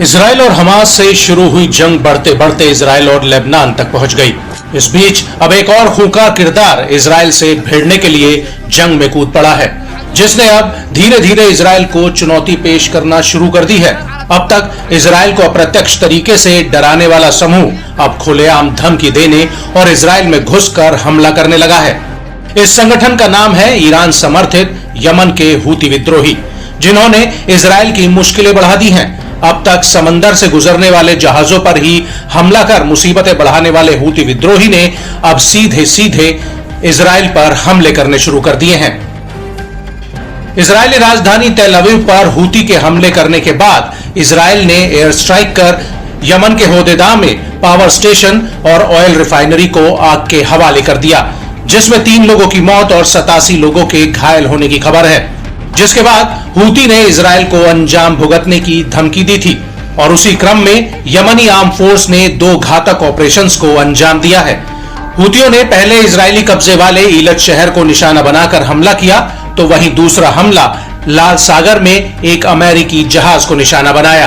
Israel और Hamas से शुरू हुई जंग बढ़ते बढ़ते इजराइल और लेबनान तक पहुंच गई। इस बीच अब एक और खूंखार किरदार इजराइल से भिड़ने के लिए जंग में कूद पड़ा है, जिसने अब धीरे धीरे इजराइल को चुनौती पेश करना शुरू कर दी है। अब तक इजराइल को अप्रत्यक्ष तरीके से डराने वाला समूह अब खुलेआम धमकी देने और इजराइल में घुसकर हमला करने लगा है। इस संगठन का नाम है ईरान समर्थित यमन के हूती विद्रोही, जिन्होंने इजराइल की मुश्किलें बढ़ा दी हैं। अब तक समंदर से गुजरने वाले जहाजों पर ही हमला कर मुसीबतें बढ़ाने वाले हूती विद्रोही ने अब सीधे सीधे इजराइल पर हमले करने शुरू कर दिए हैं। इजरायली राजधानी तेल अवीव पर हूती के हमले करने के बाद इजराइल ने एयर स्ट्राइक कर यमन के होदेदा में पावर स्टेशन और ऑयल रिफाइनरी को आग के हवाले कर दिया, जिसमें 3 लोगों की मौत और 87 लोगों के घायल होने की खबर है। जिसके बाद हूती ने इजराइल को अंजाम भुगतने की धमकी दी थी और उसी क्रम में यमनी आर्म फोर्स ने 2 घातक ऑपरेशंस को अंजाम दिया है। हूतियों ने पहले इजरायली कब्जे वाले ईलत शहर को निशाना बनाकर हमला किया, तो वहीं दूसरा हमला लाल सागर में एक अमेरिकी जहाज को निशाना बनाया।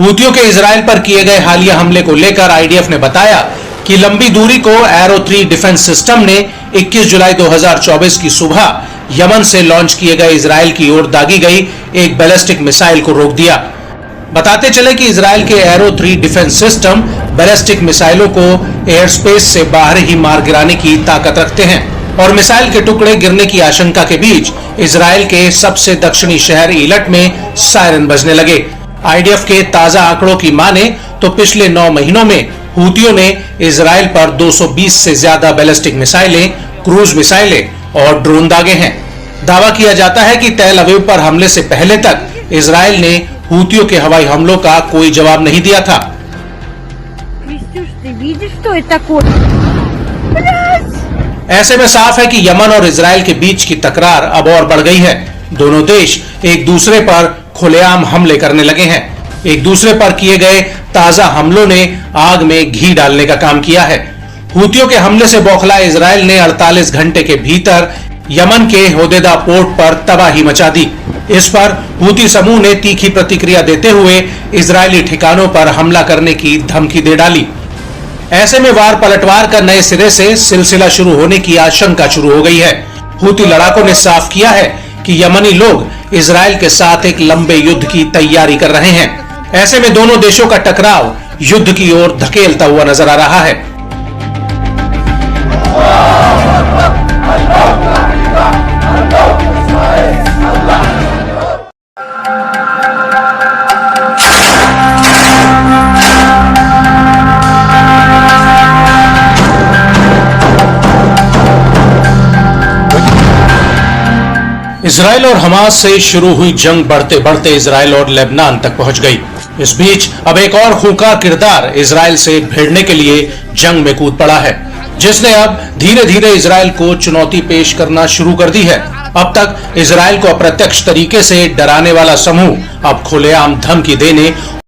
हूतियों के इजराइल पर किए गए हालिया हमले को लेकर आईडीएफ ने बताया कि लंबी दूरी को एरो 3 डिफेंस सिस्टम ने 21 जुलाई 2024 की सुबह यमन से लॉन्च किए गए इजराइल की ओर दागी गई एक बैलिस्टिक मिसाइल को रोक दिया। बताते चले कि इजराइल के एरो 3 डिफेंस सिस्टम बैलिस्टिक मिसाइलों को एयर स्पेस से बाहर ही मार गिराने की ताकत रखते हैं और मिसाइल के टुकड़े गिरने की आशंका के बीच इजराइल के सबसे दक्षिणी शहर ईलट में सायरन बजने लगे। आईडीएफ के ताजा आंकड़ों की माने तो पिछले 9 महीनों में हूतियों ने इजराइल पर 220 से ज्यादा बैलिस्टिक मिसाइलें, क्रूज मिसाइलें और ड्रोन दागे हैं। दावा किया जाता है कि तेल अवीव पर हमले से पहले तक इजराइल ने हूतियों के हवाई हमलों का कोई जवाब नहीं दिया था। ऐसे में साफ है कि यमन और इजराइल के बीच की तकरार अब और बढ़ गई है। दोनों देश एक दूसरे पर खुलेआम हमले करने लगे हैं। एक दूसरे पर किए गए ताजा हमलों ने आग में घी डालने का काम किया है। हूतियों के हमले से बौखला इजराइल ने 48 घंटे के भीतर यमन के होदेदा पोर्ट पर तबाही मचा दी। इस पर हूती समूह ने तीखी प्रतिक्रिया देते हुए इजरायली ठिकानों पर हमला करने की धमकी दे डाली। ऐसे में वार पलटवार का नए सिरे से सिलसिला शुरू होने की आशंका शुरू हो गई है। हूती लड़ाकों ने साफ किया है कि यमनी लोग इजराइल के साथ एक लंबे युद्ध की तैयारी कर रहे हैं। ऐसे में दोनों देशों का टकराव युद्ध की ओर धकेलता हुआ नजर आ रहा है। इजराइल और हमास से शुरू हुई जंग बढ़ते बढ़ते इजराइल और लेबनान तक पहुंच गई। इस बीच अब एक और खूंखार किरदार इजराइल से भिड़ने के लिए जंग में कूद पड़ा है, जिसने अब धीरे धीरे इजराइल को चुनौती पेश करना शुरू कर दी है। अब तक इजराइल को अप्रत्यक्ष तरीके से डराने वाला समूह अब खुलेआम धमकी देने